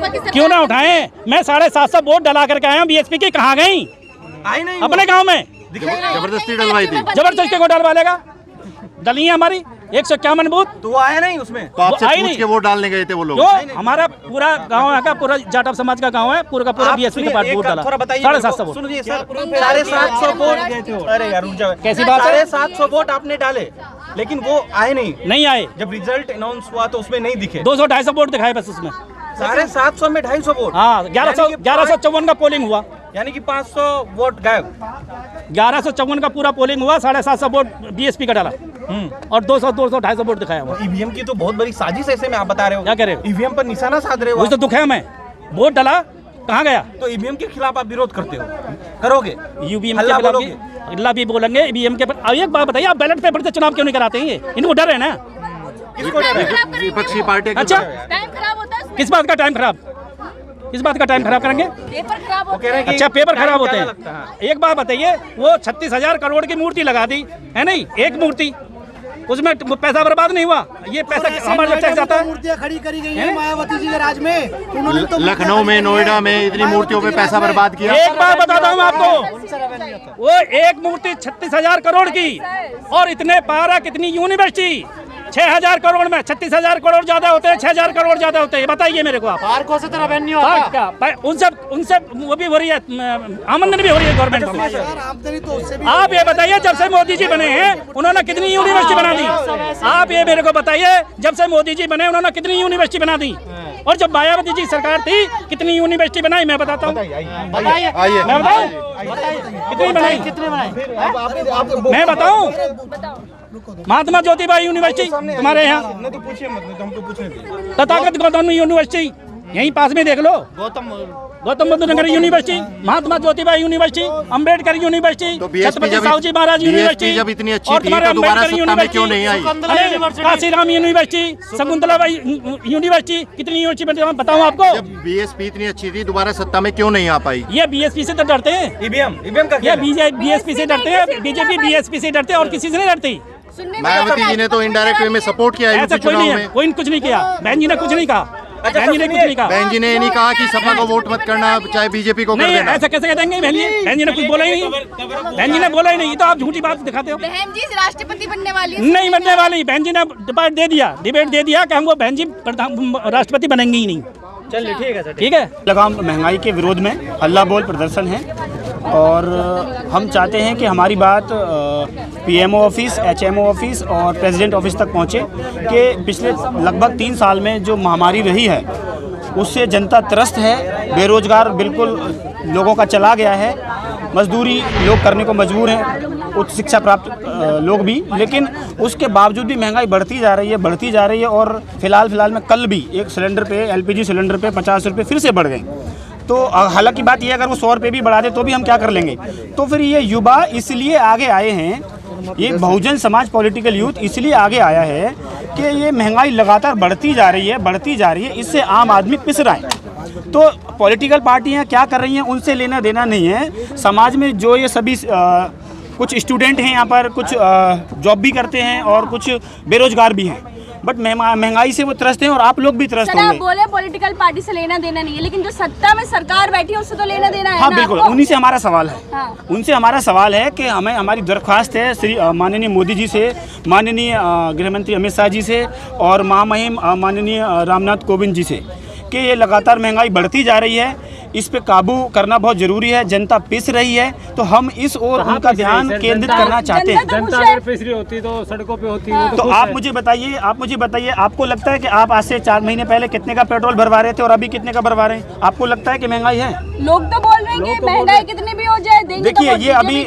क्यों ना उठाएं? मैं 750 वोट डला करके आया हूँ बीएसपी की, कहाँ गई? आई नहीं अपने गांव में जबरदस्ती डलवाई थी। जबरदस्ती को डलवा लेगा? डली है हमारी 151 बूथ, तो वो आया नहीं उसमें। तो आपसे आई पूछ नहीं। के वोट डालने गए थे वो लोग? क्यों? हमारा पूरा गांव है का, पूरा जाटव समाज का गांव है, पूरा का पूरा बीएसपी के पार्टी वोट डाला। 750 वोट। सुनिए सर, 750 वोट। अरे यार रुक जाओ, कैसी बात है? 750 वोट आपने डाले, लेकिन वो आए नहीं आए। जब रिजल्ट अनाउंस हुआ तो उसमें नहीं दिखे। 200-250 वोट दिखाए बस उसमें। 750 में 250 वोट। हाँ, 1154 का पोलिंग हुआ, यानी कि 500 वोट गायब। 1154 का पूरा पोलिंग हुआ, 750 वोट बीएसपी का डाला और 200-250 वोट दिखाया हुआ। ईवीएम की तो बहुत बड़ी साजिश ऐसे में आप बता रहे हो। क्या कह रहे हो? ईवीएम पर निशाना साध रहे हो। वही तो दुख है हमें, वोट डाला कहाँ गया? तो ईवीएम के खिलाफ आप विरोध करते हो, करोगे? यूवीएम हल्ला के खिलाफ बोलोगे? अल्लाह भी बोलेंगे, ईवीएम के। अब एक बात बताइए, आप बैलेट पेपर से चुनाव क्यों नहीं कराते हैं? ये इनको डर है ना? विपक्षी पार्टी। अच्छा, टाइम खराब होता है। किस बात का टाइम खराब? किस बात का टाइम खराब करेंगे? पेपर खराब होता है। अच्छा, पेपर खराब होते हैं। एक बात बताइए, वो 36,000 करोड़ की मूर्ति लगा दी है नहीं, एक मूर्ति, उसमें पैसा बर्बाद नहीं हुआ। ये पैसा हमारे टैक्स जाता है। मूर्तियां खड़ी करी गई हैं मायावती जी के राज में, उन्होंने तो लखनऊ में, नोएडा में इतनी मूर्तियों पे पैसा बर्बाद किया। एक बात बताता हूँ आपको, वो एक मूर्ति 36,000 करोड़ की, और इतने पार्क, कितनी यूनिवर्सिटी, 6,000 करोड़ में 36,000 करोड़ ज्यादा होते हैं, 6,000 करोड़ ज्यादा होते हैं। बताइए मेरे को आप। पार्कों से तो रेवेन्यू उनसे वो भी हो रही है, आमदनी भी हो रही है गवर्नमेंट की। आमदनी तो उससे भी। आप ये बताइए, जब से मोदी जी बने हैं उन्होंने कितनी यूनिवर्सिटी बना दी? आप ये मेरे को बताइए, जब से मोदी जी बने उन्होंने कितनी यूनिवर्सिटी बना दी? और जब मायावती जी सरकार थी कितनी यूनिवर्सिटी बनाई? मैं बताता हूँ, आइए मैं बताऊँ कितनी बनाई? मैं बताऊँ, महात्मा ज्योतिबा यूनिवर्सिटी तुम्हारे यहाँ, नहीं तो पूछिए मत, नहीं तो हमको पूछने दीजिए। तथागत गौतम यूनिवर्सिटी यहीं पास में देख लो, गौतम बुद्ध नगर university, Mahatma Jyotiba university, Ambedkar university, तो बीएसपी छत्रपति साहूजी महाराज यूनिवर्सिटी जब इतनी अच्छी और थी तो दोबारा सत्ता में क्यों नहीं आई? काशीराम यूनिवर्सिटी, शकुंतला यूनिवर्सिटी, कितनी यूनिवर्सिटी बताऊँ आपको? जब बीएसपी इतनी अच्छी थी दोबारा सत्ता में क्यों नहीं आ पाई? ये बीएसपी से तो डरते हैं, ईवीएम का ये बीएसपी से डरते हैं, बीजेपी बीएसपी से डरते हैं और किसी से नहीं डरती। मायावती जी ने तो इनडायरेक्ट वे में सपोर्ट किया ऐसा यूपी कोई नहीं चुनाव है, में। कोई कुछ नहीं किया, बहन जी ने कुछ नहीं कहा, बहन जी ने कुछ नहीं कहा। बहन जी ने ये नहीं कहा कि सपा को वोट मत करना, चाहे बीजेपी को कर नहीं, देना। ऐसा कैसे कह देंगे? बहन जी ने कुछ बोला ही नहीं, बहन जी ने बोला ही नहीं, तो आप झूठी बात दिखाते हो। बहन जी राष्ट्रपति बनने वाली है। नहीं बनने वाली, बहन जी ने डिबेट दे दिया कि हमको बहन जी राष्ट्रपति बनेंगे ही नहीं। चलिए ठीक है सर, ठीक है। लगाम महंगाई के विरोध में हल्ला बोल प्रदर्शन है और हम चाहते हैं कि हमारी बात पीएमओ ऑफिस, एचएमओ ऑफिस और प्रेसिडेंट ऑफिस तक पहुंचे कि पिछले लगभग 3 साल में जो महामारी रही है उससे जनता त्रस्त है, बेरोजगार बिल्कुल लोगों का चला गया है, मजदूरी लोग करने को मजबूर हैं, उच्च शिक्षा प्राप्त लोग भी, लेकिन उसके बावजूद भी महंगाई बढ़ती जा रही है और फिलहाल में कल भी एक सिलेंडर पे, एलपीजी सिलेंडर पे 50 रुपये फिर से बढ़ गए। तो हालांकि बात यह अगर वो 100 रुपये भी बढ़ा दे तो भी हम क्या कर लेंगे? तो फिर ये युवा इसलिए आगे आए हैं, ये बहुजन समाज पॉलिटिकल यूथ इसलिए आगे आया है कि ये महंगाई लगातार बढ़ती जा रही है, इससे आम आदमी पिस रहा है। तो पॉलिटिकल पार्टियां क्या कर रही हैं उनसे लेना देना नहीं है। समाज में जो ये सभी कुछ स्टूडेंट हैं यहाँ पर, कुछ जॉब भी करते हैं और कुछ बेरोजगार भी हैं, बट महंगाई से वो त्रस्त हैं और आप लोग भी त्रस्त होंगे। आप बोले पॉलिटिकल पार्टी से लेना देना नहीं है, लेकिन जो सत्ता में सरकार बैठी है उससे तो लेना देना है। हाँ बिल्कुल, उन्हीं से हमारा सवाल है। हाँ। उनसे हमारा सवाल है कि हमें, हमारी दरख्वास्त है श्री माननीय मोदी जी से, माननीय गृहमंत्री अमित शाह जी से और महामहिम माननीय रामनाथ कोविंद जी से कि ये लगातार महंगाई बढ़ती जा रही है, इस पे काबू करना बहुत जरूरी है। जनता पिस रही है तो हम इस ओर उनका ध्यान केंद्रित करना चाहते हैं। जनता अगर पिस रही होती तो सड़कों पे होती है तो आप मुझे बताइए आपको लगता है कि आप आज से 4 महीने पहले कितने का पेट्रोल भरवा रहे थे और अभी कितने का भरवा रहे हैं? आपको लगता है कि महंगाई है? लोग तो बोल रहे हैं कि महंगाई कितनी भी हो जाए देंगे। देखिए ये अभी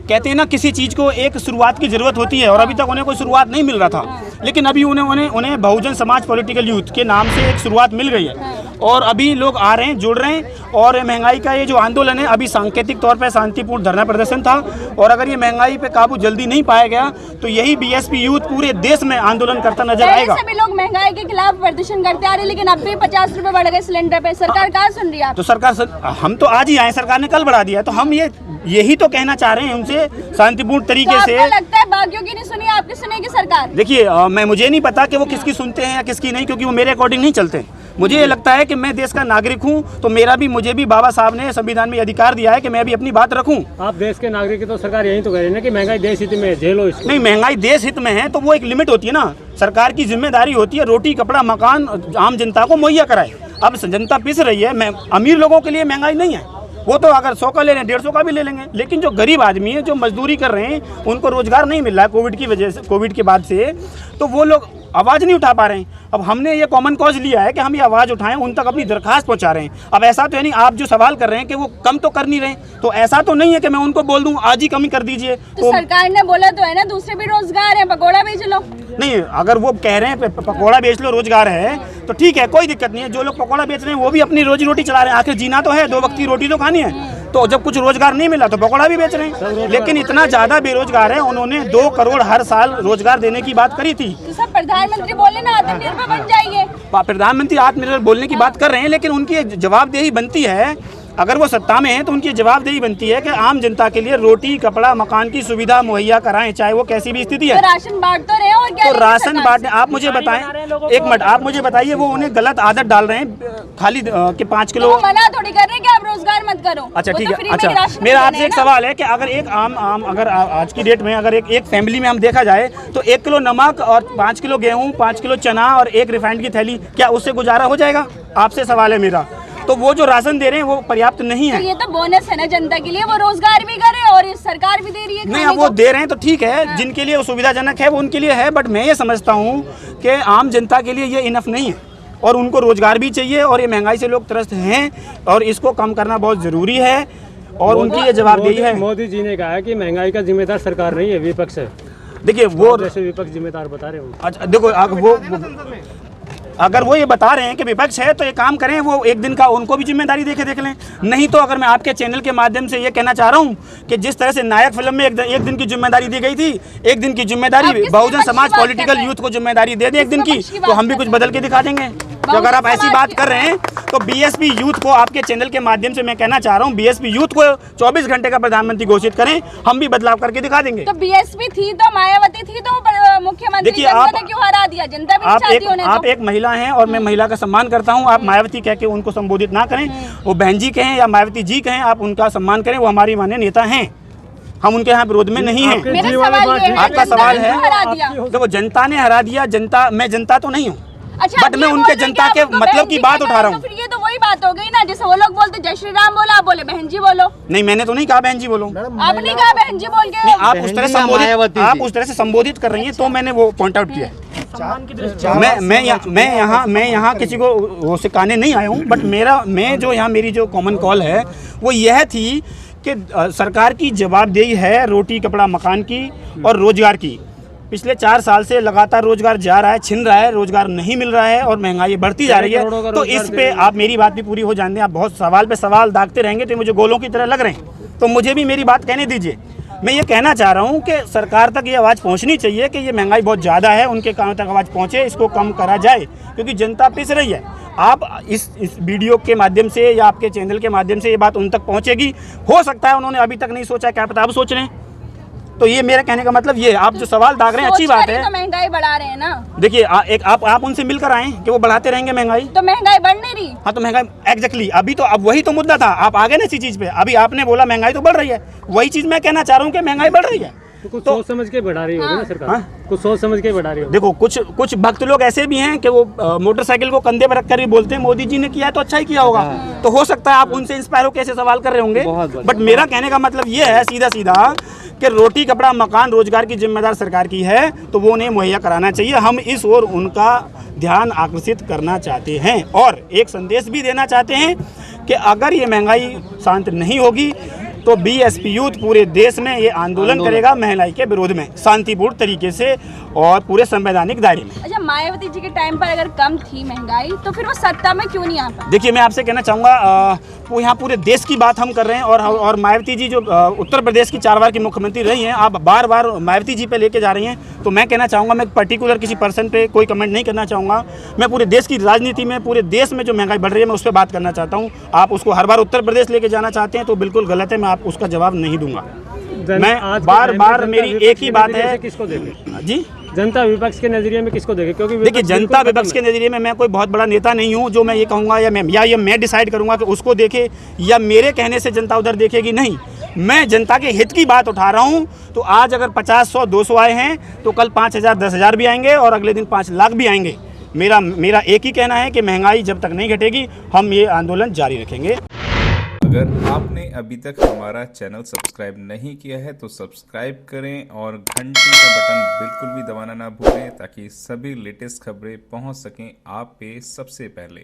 कहते हैं ना, किसी चीज को एक शुरुआत की जरूरत होती है और अभी तक उन्हें कोई शुरुआत नहीं मिल रहा था, लेकिन अभी उन्हें बहुजन समाज पॉलिटिकल यूथ के नाम से एक शुरुआत मिल गई है और अभी लोग आ रहे हैं, जुड़ रहे हैं। और महंगाई का ये जो आंदोलन है अभी सांकेतिक तौर पर शांतिपूर्ण धरना प्रदर्शन था और अगर ये महंगाई पे काबू जल्दी नहीं पाया गया तो यही बीएसपी यूथ पूरे देश में आंदोलन करता नजर आएगा। सभी लोग महंगाई के खिलाफ प्रदर्शन करते आ रहे हैं, लेकिन अब भी 50 रुपए बढ़ गए सिलेंडर पे। सरकार कहाँ सुन रही है? तो सरकार हम तो आज ही आए, सरकार ने कल बढ़ा दिया, तो हम ये यही तो कहना चाह रहे हैं उनसे शांतिपूर्ण तरीके से। आपको लगता है बाकियों की नहीं सुनी, आपकी सुनेगी सरकार? देखिए मुझे नहीं पता कि वो किसकी सुनते हैं या किसकी नहीं, क्योंकि वो मेरे अकॉर्डिंग नहीं चलते। मुझे ये लगता है कि मैं देश का नागरिक हूँ, तो मुझे भी बाबा साहब ने संविधान में अधिकार दिया है कि मैं भी अपनी बात रखूँ। आप देश के नागरिक की तो सरकार यही तो कह रही है ना कि महंगाई देश हित में है, झेलो इसको। नहीं, महंगाई देश हित में है तो वो एक लिमिट होती है ना। सरकार की जिम्मेदारी होती है रोटी कपड़ा मकान आम जनता को मुहैया कराए। अब जनता पिस रही है, अमीर लोगों के लिए महंगाई नहीं है, वो तो अगर 100 का ले लें 150 का भी ले लेंगे, लेकिन जो गरीब आदमी है जो मजदूरी कर रहे हैं उनको रोजगार नहीं मिल रहा है कोविड की वजह से, कोविड के बाद से, तो वो लोग आवाज़ नहीं उठा पा रहे हैं। अब हमने ये कॉमन कॉज लिया है कि हम ये आवाज़ उठाएं, उन तक अपनी दरखास्त पहुंचा रहे हैं। अब ऐसा तो है नहीं, आप जो सवाल कर रहे हैं कि वो कम तो कर नहीं रहे, तो ऐसा तो नहीं है कि मैं उनको बोल दूं आज ही कमी कर दीजिए। तो सरकार ने बोला तो है ना दूसरे भी रोजगार है, पकौड़ा बेच लो। नहीं, अगर वो कह रहे हैं पकौड़ा बेच लो रोजगार है तो ठीक है, कोई दिक्कत नहीं है। जो लोग पकौड़ा बेच रहे हैं वो भी अपनी रोजी रोटी चला रहे हैं, आखिर जीना तो है, 2 वक्त की रोटी तो खानी है। तो जब कुछ रोजगार नहीं मिला तो पकौड़ा भी बेच रहे हैं। लेकिन इतना ज्यादा बेरोजगार है, उन्होंने 2 करोड़ हर साल रोजगार देने की बात करी थी। तो सब प्रधानमंत्री बोले ना आत्मनिर्भर बन जाइए। प्रधानमंत्री आत्मनिर्भर बोलने की बात कर रहे हैं, लेकिन उनकी जवाबदेही बनती है, अगर वो सत्ता में है तो उनकी जवाबदेही बनती है कि आम जनता के लिए रोटी कपड़ा मकान की सुविधा मुहैया कराएं, चाहे वो कैसी भी स्थिति है। तो राशन बांट तो रहे और क्या? तो राशन बांटने, आप मुझे बताएं, एक मिनट आप मुझे बताइए, वो उन्हें गलत आदत डाल रहे हैं खाली कि 5 किलो। तो मना थोड़ी कर रहे हैं कि आप रोजगार मत करो। अच्छा ठीक तो है। अच्छा मेरा आपसे एक सवाल है कि अगर एक आम अगर आज की डेट में अगर एक फैमिली में हम देखा जाए तो 1 किलो नमक और 5 किलो गेहूँ 5 किलो चना और 1 रिफाइंड की थैली, क्या उससे गुजारा हो जाएगा? आपसे सवाल है मेरा। तो वो जो राशन दे रहे हैं वो पर्याप्त नहीं है। तो ये तो बोनस है ना जनता के लिए, वो रोजगार भी करे और सरकार भी दे रही है। नहीं, अब वो दे रहे हैं तो ठीक है, जिनके लिए वो सुविधाजनक है वो उनके लिए है, बट मैं ये समझता हूँ कि आम जनता के लिए ये इनफ नहीं है और उनको रोजगार भी चाहिए, और ये महंगाई से लोग त्रस्त हैं और इसको कम करना बहुत ज़रूरी है और उनकी ये जवाबदेही है। मोदी जी ने कहा कि महंगाई का जिम्मेदार सरकार नहीं है, विपक्ष है। देखिए वो जैसे विपक्ष जिम्मेदार बता रहे हो। अच्छा देखो, अगर वो ये बता रहे हैं कि विपक्ष है तो ये काम करें, वो एक दिन का उनको भी जिम्मेदारी देख लें। नहीं तो अगर मैं आपके चैनल के माध्यम से ये कहना चाह रहा हूँ कि जिस तरह से नायक फिल्म में एक दिन की जिम्मेदारी दी गई थी, एक दिन की जिम्मेदारी बहुजन समाज पॉलिटिकल यूथ को जिम्मेदारी दे दें एक दिन की, तो हम भी कुछ बदल के दिखा देंगे। तो अगर आप ऐसी बात कर रहे हैं तो बीएसपी यूथ को आपके चैनल के माध्यम से मैं कहना चाह रहा हूँ, बीएसपी यूथ को 24 घंटे का प्रधानमंत्री घोषित करें, हम भी बदलाव करके दिखा देंगे। तो बीएसपी थी तो मायावती थी तो मुख्यमंत्री क्यों हरा दिया? जनता भी चाहती होने। आप एक महिला हैं और मैं महिला का सम्मान करता हूं, आप मायावती कह के उनको संबोधित ना करें। वो बहन जी कहें या मायावती जी कहें, आप उनका सम्मान करें, वो हमारी माननीय नेता हैं, हम उनके यहाँ विरोध में नहीं हैं। आपका सवाल है, देखो जनता ने हरा दिया, जनता, मैं जनता तो नहीं हूँ, अच्छा, बट मैं उनके जनता के मतलब की बात उठा रहा हूँ। तो फिर ये तो वही बात हो गई ना, जैसे वो लोग बोलते जय श्री राम बोला, आप बोले बहन जी बोलो। नहीं, मैंने तो नहीं कहा बहन जी बोलो। आपने कहा बहन जी बोल के। आप उस तरह से संबोधित कर रही हैं, तो मैंने वो पॉइंट आउट किया। मैं यहाँ किसी को वो सिखाने नहीं आया हूँ, बट मेरी जो कॉमन कॉल है वो यह थी कि सरकार की जवाबदेही है रोटी कपड़ा मकान की और रोजगार की। पिछले 4 साल से लगातार रोजगार जा रहा है, छिन रहा है, रोजगार नहीं मिल रहा है और महंगाई बढ़ती जा रही है। तो इस पे आप मेरी बात भी पूरी हो जाने दें। आप बहुत सवाल पे सवाल दागते रहेंगे तो मुझे गोलों की तरह लग रहे हैं, तो मुझे भी मेरी बात कहने दीजिए। मैं ये कहना चाह रहा हूँ कि सरकार तक ये आवाज़ पहुँचनी चाहिए कि ये महंगाई बहुत ज़्यादा है, उनके कानों तक आवाज़ पहुँचे, इसको कम करा जाए, क्योंकि जनता पिस रही है। आप इस वीडियो के माध्यम से या आपके चैनल के माध्यम से ये बात उन तक पहुँचेगी। हो सकता है उन्होंने अभी तक नहीं सोचा, क्या पता अब सोच रहे हैं। तो ये मेरा कहने का मतलब ये, आप जो सवाल दाग रहे हैं अच्छी बात है। तो महंगाई बढ़ा रहे हैं ना। देखिए आप उनसे मिलकर आए कि वो बढ़ाते रहेंगे महंगाई, तो महंगाई बढ़ नहीं रही। हाँ, तो महंगाई एग्जैक्टली अभी तो, अब वही तो मुद्दा था, आप आ गए ना इसी चीज पे। अभी आपने बोला महंगाई तो बढ़ रही है, वही चीज मैं कहना चाह रहा हूँ कि महंगाई बढ़ रही है। तो कुछ सोच समझ के बढ़ा रही होगी ना सरकार। हाँ? कुछ सोच समझ के बढ़ा रही होगी। देखो कुछ भक्त लोग ऐसे भी हैं कि वो मोटरसाइकिल को कंधे पर रखकर भी बोलते हैं मोदी जी ने किया तो अच्छा ही किया होगा। तो हो सकता है आप उनसे इंस्पायर होकर ऐसे सवाल कर रहे होंगे, बट मेरा कहने का मतलब ये है सीधा सीधा कि रोटी कपड़ा मकान रोजगार की जिम्मेदार सरकार की है, तो वो उन्हें मुहैया कराना चाहिए। हम इस ओर उनका ध्यान आकर्षित करना चाहते हैं और एक संदेश भी देना चाहते हैं कि अगर ये महंगाई शांत नहीं होगी तो बीएसपी यूथ पूरे देश में ये आंदोलन करेगा महंगाई के विरोध में, शांतिपूर्ण तरीके से और पूरे संवैधानिक दायरे में। अच्छा, मायावती जी के टाइम पर अगर कम थी महंगाई तो फिर वो सत्ता में क्यों नहीं आ पाई? देखिए मैं आपसे कहना चाहूँगा, वो यहाँ पूरे देश की बात हम कर रहे हैं और मायावती जी जो उत्तर प्रदेश की 4 बार की मुख्यमंत्री रही हैं, आप बार बार मायावती जी पे लेके जा रही हैं। तो मैं कहना चाहूँगा, मैं पर्टिकुलर किसी पर्सन पे कोई कमेंट नहीं करना चाहूँगा। मैं पूरे देश की राजनीति में, पूरे देश में जो महंगाई बढ़ रही है मैं उस पर बात करना चाहता हूँ। आप उसको हर बार उत्तर प्रदेश लेके जाना चाहते हैं तो बिल्कुल गलत है। मैं आप उसका जवाब नहीं दूंगा। मैं आज के बार टाइम में बार जनता मेरी विपक्ष एक ही के बात नजरिए है से किसको देखे? जी, जनता विपक्ष के नजरिए में किसको देखे? क्योंकि देखिए विपक्ष जनता बिल्कुल विपक्ष खत्म के है। नज़रिए में मैं कोई बहुत बड़ा नेता नहीं हूं जो मैं ये कहूंगा या मैं डिसाइड करूंगा कि उसको देखे या मेरे कहने से जनता उधर देखेगी। नहीं, मैं जनता के हित की बात उठा रहा हूं। तो आज अगर 50, 100, 200 आए हैं तो कल 5,000, 10,000 भी आएंगे और अगले दिन 5 लाख भी आएंगे। मेरा एक ही कहना है कि महंगाई जब तक नहीं घटेगी हम ये आंदोलन जारी रखेंगे। अगर आपने अभी तक हमारा चैनल सब्सक्राइब नहीं किया है तो सब्सक्राइब करें और घंटी का बटन बिल्कुल भी दबाना ना भूलें ताकि सभी लेटेस्ट खबरें पहुंच सकें आप पे सबसे पहले।